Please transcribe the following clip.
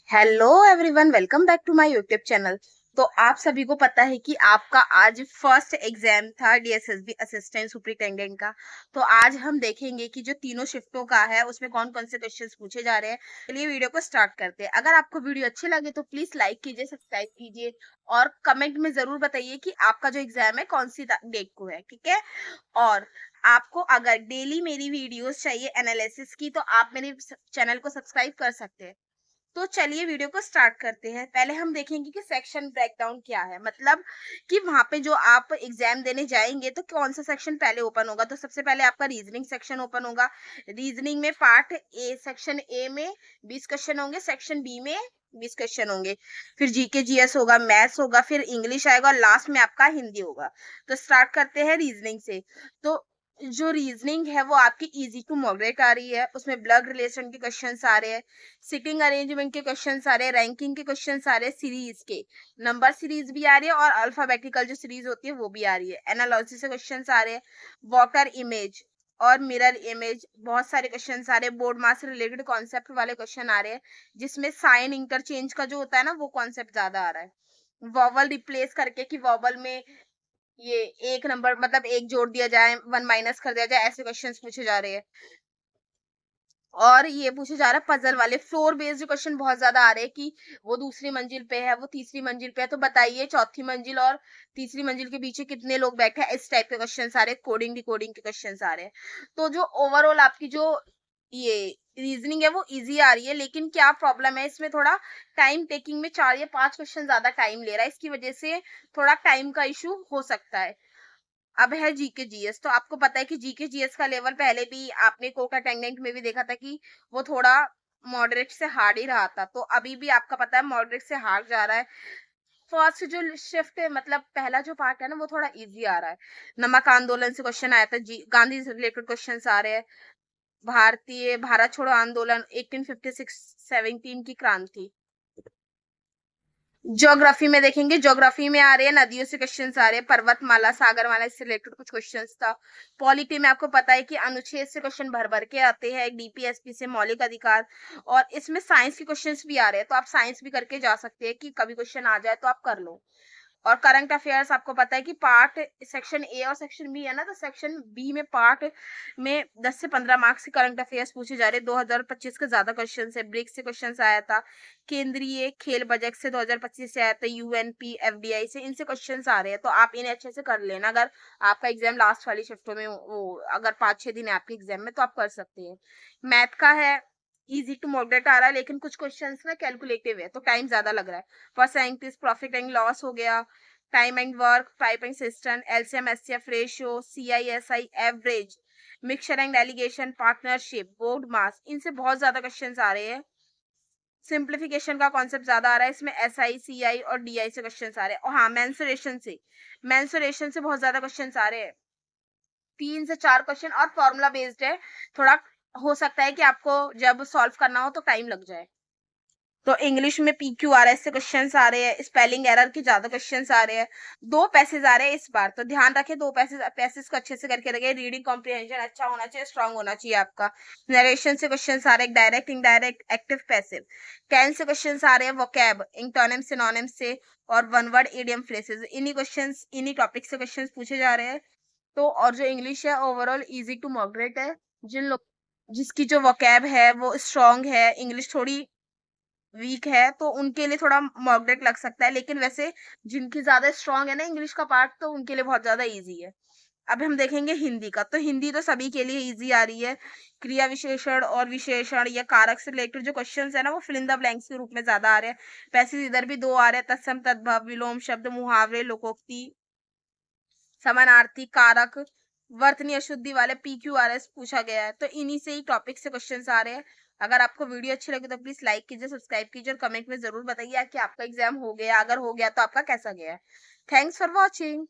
Hello everyone, welcome back to my YouTube channel. तो आप सभी को पता है कि आपका आज फर्स्ट एग्जाम था डीएसएसबी असिस्टेंट सुपरिटेंडेंट का। तो आज हम देखेंगे कि जो तीनों शिफ्टों का है उसमें कौन कौन से क्वेश्चंस पूछे जा रहे हैं। चलिए वीडियो को स्टार्ट करते हैं। अगर आपको वीडियो अच्छी लगे तो प्लीज लाइक कीजिए, सब्सक्राइब कीजिए और कमेंट में जरूर बताइए कि आपका जो एग्जाम है कौन सी डेट को है, ठीक है। और आपको अगर डेली मेरी वीडियोस चाहिए एनालिसिस की तो आप मेरे चैनल को सब्सक्राइब कर सकते हैं। तो चलिए वीडियो को स्टार्ट करते हैं। पहले हम देखेंगे कि सेक्शन ब्रेकडाउन क्या है, मतलब कि वहां पे जो आप एग्जाम देने जाएंगे तो कौन सा सेक्शन पहले ओपन होगा। तो सबसे पहले आपका रीजनिंग सेक्शन ओपन होगा। रीजनिंग में पार्ट ए, सेक्शन ए में 20 क्वेश्चन होंगे, सेक्शन बी में 20 क्वेश्चन होंगे। फिर जीके जीएस होगा, मैथ्स होगा, फिर इंग्लिश आएगा और लास्ट में आपका हिंदी होगा। तो स्टार्ट करते हैं रीजनिंग से। तो जो रीजनिंग है वो आपकी इजी टू मॉडरेट आ रही है। उसमें ब्लड रिलेशन के क्वेश्चंस आ रहे हैं, सिटिंग अरेंजमेंट के क्वेश्चंस आ रहे हैं, रैंकिंग के क्वेश्चंस आ रहे हैं, सीरीज के नंबर सीरीज भी आ रही है और अल्फाबेटिकल जो सीरीज होती है वो भी आ रही है। एनालिसिस से क्वेश्चंस आ रहे हैं, वाटर इमेज और मिरर इमेज, बहुत सारे क्वेश्चंस आ रहे हैं। बोर्ड मास से रिलेटेड कॉन्सेप्ट वाले क्वेश्चन आ रहे हैं, जिसमें साइन इंटरचेंज का जो होता है ना वो कॉन्सेप्ट ज्यादा आ रहा है। वॉवल रिप्लेस करके कि वॉवल में ये एक नंबर मतलब एक जोड़ दिया जाए, वन माइनस कर दिया जाए, ऐसे क्वेश्चंस पूछे जा रहे हैं। और ये पूछे जा रहा है पजल वाले फ्लोर बेस्ड क्वेश्चन बहुत ज्यादा आ रहे हैं कि वो दूसरी मंजिल पे है, वो तीसरी मंजिल पे है, तो बताइए चौथी मंजिल और तीसरी मंजिल के पीछे कितने लोग बैठे हैं। इस टाइप के क्वेश्चन आ रहे हैं, कोडिंग डिकोडिंग के क्वेश्चन आ रहे हैं। तो जो ओवरऑल आपकी जो ये रीजनिंग है वो इजी आ रही है, लेकिन क्या प्रॉब्लम है इसमें, थोड़ा टाइम टेकिंग में 4 या 5 क्वेश्चन ज्यादा टाइम ले रहा है। इसकी वजह से थोड़ा टाइम का इशू हो सकता है। अब है जीके जीएस। तो आपको पता है कि जीके जीएस का लेवल पहले भी आपने कोक अटेंडेंट में भी देखा था कि वो थोड़ा मॉडरेट से हार्ड ही रहा था। तो अभी भी आपका पता है मॉडरेट से हार्ड जा रहा है। फर्स्ट जो शिफ्ट है, मतलब पहला जो पार्ट है ना वो थोड़ा इजी आ रहा है। नमक आंदोलन से क्वेश्चन आया था, जी गांधी से रिलेटेड क्वेश्चन आ रहे हैं। भारत छोड़ो आंदोलन 1856 17 की क्रांति। ज्योग्राफी में देखेंगे, ज्योग्राफी में आ रहे हैं नदियों से क्वेश्चंस आ रहे हैं, पर्वतमाला सागरमाला से रिलेटेड कुछ क्वेश्चंस था। पॉलिटी में आपको पता है कि अनुच्छेद से क्वेश्चन भर भर के आते हैं, डीपीएसपी से मौलिक अधिकार। और इसमें साइंस के क्वेश्चंस भी आ रहे हैं, तो आप साइंस भी करके जा सकते हैं कि कभी क्वेश्चन आ जाए तो आप कर लो। और करंट अफेयर्स आपको पता है कि पार्ट सेक्शन ए और सेक्शन बी है ना, तो सेक्शन बी में पार्ट में 10 से 15 मार्क्स के करंट अफेयर्स पूछे जा रहे हैं। 2025 के ज्यादा क्वेश्चन है। ब्रिक्स से क्वेश्चन आया था, केंद्रीय खेल बजट से 2025 से आया था, यूएनपी एफडीआई से, इनसे क्वेश्चन आ रहे हैं। तो आप इन्हें अच्छे से कर लेना। अगर आपका एग्जाम लास्ट वाली शिफ्टों में वो अगर 5-6 दिन है आपके एग्जाम में तो आप कर सकते हैं। मैथ का है, इजी टू मॉडरेट आ रहा है, लेकिन कुछ क्वेश्चंस ना कैलकुलेटिव है तो टाइम ज्यादा लग रहा है। For scientist profit and loss हो गया, time and work, piping system, LCM HCF ratio, CI SI average, mixture and alligation, partnership, board mass, इनसे बहुत ज्यादा क्वेश्चंस आ रहे हैं। सिंप्लीफिकेशन का कॉन्सेप्ट ज्यादा आ रहा है इसमें, एसआई सीआई और डीआई से क्वेश्चंस आ रहे हैं। और हाँ, मेंसुरेशन से बहुत ज्यादा क्वेश्चंस आ रहे हैं, 3 से 4 क्वेश्चन, और फॉर्मूला बेस्ड है। थोड़ा हो सकता है कि आपको जब सॉल्व करना हो तो टाइम लग जाए। तो इंग्लिश में PQRS से क्वेश्चंस आ रहे हैं, स्पेलिंग एरर के ज्यादा क्वेश्चंस आ रहे हैं। 2 पैसेज आ रहे हैं इस बार, तो ध्यान रखें 2 पैसेज को अच्छे से करके रखें। रीडिंग कॉम्प्रिहेंशन अच्छा होना चाहिए, स्ट्रांग होना चाहिए आपका। नरेशन से क्वेश्चंस आ रहे हैं, डायरेक्ट इनडायरेक्ट एक्टिव पैसिव। कैन से क्वेश्चंस आ रहे हैं, वोकैब, इंटोनिम सिनोनिम से, और वन वर्ड इडियम फ्रेसेस, इन्हीं टॉपिक से क्वेश्चंस पूछे जा रहे हैं। तो और जो इंग्लिश है ओवरऑल इजी टू मॉडरेट है। जिन लोग जिसकी जो वोकैब है वो स्ट्रांग है, इंग्लिश थोड़ी वीक है, तो उनके लिए थोड़ा मॉडरेट लग सकता है, लेकिन वैसे जिनकी ज्यादा स्ट्रांग है ना इंग्लिश का पार्ट, तो उनके लिए बहुत ज्यादा इजी है। अब हम देखेंगे हिंदी का। तो हिंदी तो सभी के लिए इजी आ रही है। क्रिया विशेषण और विशेषण या कारक से रिलेटेड जो क्वेश्चंस है ना वो फिल इन द ब्लैंक्स के रूप में ज्यादा आ रहे हैं। पैसेज इधर भी 2 आ रहे हैं, तत्सम तद्भव, विलोम शब्द, मुहावरे, लोकोक्ति, समानार्थी, कारक, वर्तनी अशुद्धि वाले PQRS पूछा गया है। तो इन्हीं से ही टॉपिक से क्वेश्चंस आ रहे हैं। अगर आपको वीडियो अच्छी लगे तो प्लीज लाइक कीजिए, सब्सक्राइब कीजिए और कमेंट में जरूर बताइए कि आपका एग्जाम हो गया, अगर हो गया तो आपका कैसा गया। Thanks for watching.